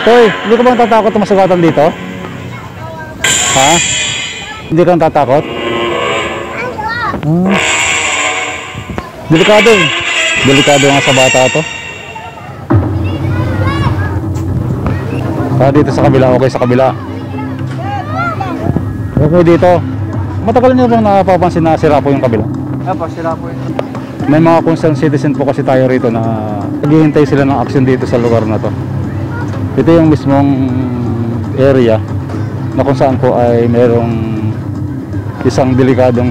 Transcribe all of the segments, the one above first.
Toy, hindi ka ba natatakot na masugatan dito? Ha? Hindi ka natatakot? Delikado eh. Delikado nga sa bata to. Dito sa kabila, okay sa kabila. Okay dito. Matagal niyo bang napapansin na sira po yung kabila? Apo, sira po yun. May mga concerned citizen po kasi tayo rito na naghihintay sila ng action dito sa lugar na to. Ito yung mismong area na kung saan po ay merong isang delikadong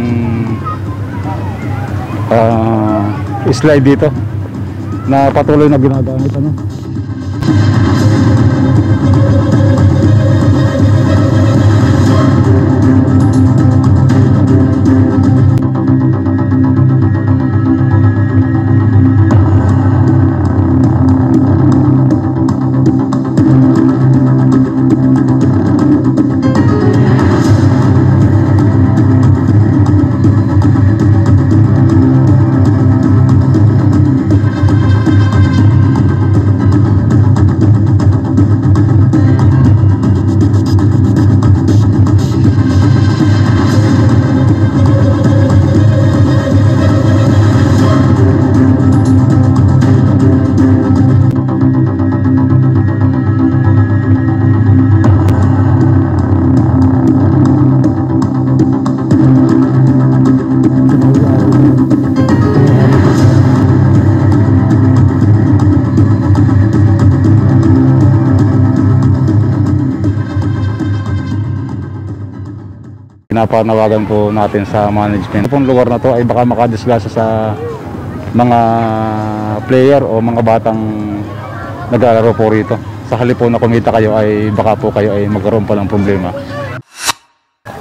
slide dito na patuloy na ginagamit ano. Pinapanawagan po natin sa management. Itong lugar na to ay baka makadisgrasya sa mga player o mga batang naglalaro po rito. Sa halip po na kumita kayo ay baka po kayo ay magkaroon pa ng problema.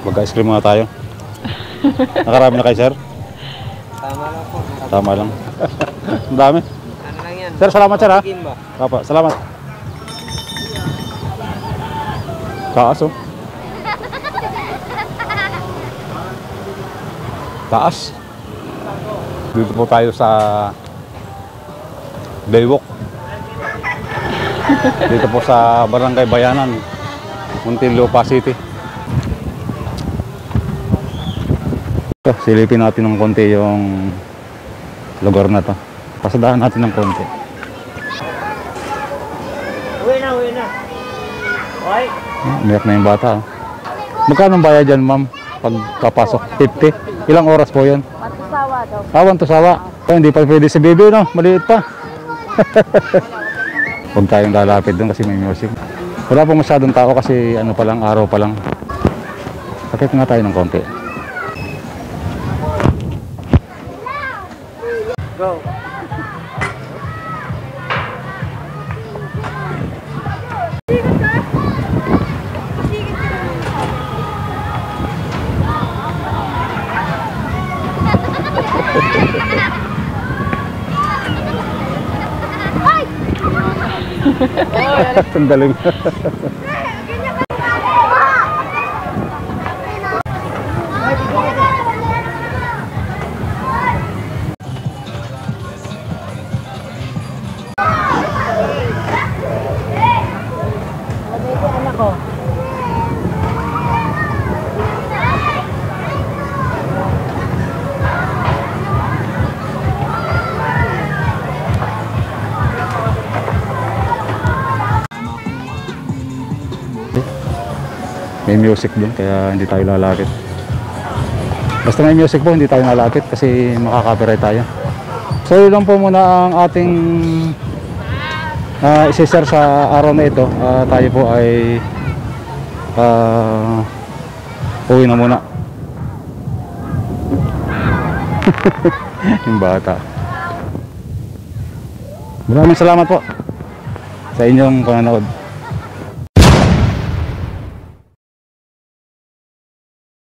Mag-ice cream muna tayo. Nakarami na kayo, sir? Tama lang po. Tama lang. Ang dami. Ano lang yan? Sir, salamat sir ha. Kimba. Papa, salamat. Taas oh. Taas. Dito po tayo sa Baywalk. Dito po sa Barangay Bayanan, Muntinlupa City. Silipin natin ng konti yung lugar na to. Pasadahan natin ng konti. Uwi na, uwi na. Okay. Umiyak na yung bata. Magkano ang bayad dyan, ma'am? Pagkapasok? 50? Ilang oras po yun? Wantusawa daw. Wantusawa. Hindi pa pwede si baby, no? Maliit pa. Huwag tayong lalapit doon kasi may music. Wala pong masyadong tao kasi ano pa lang, araw pa lang. Sakit nga tayo ng konti. Go. Ang galing. Anak ko. May music din kaya hindi tayo lalapit. Basta may music po hindi tayo lalapit kasi makaka-copyright tayo. So yun lang po muna ang ating isi-share sa araw na ito. Tayo po ay uwi na muna. Yung bata. Maraming salamat po sa inyong panonood.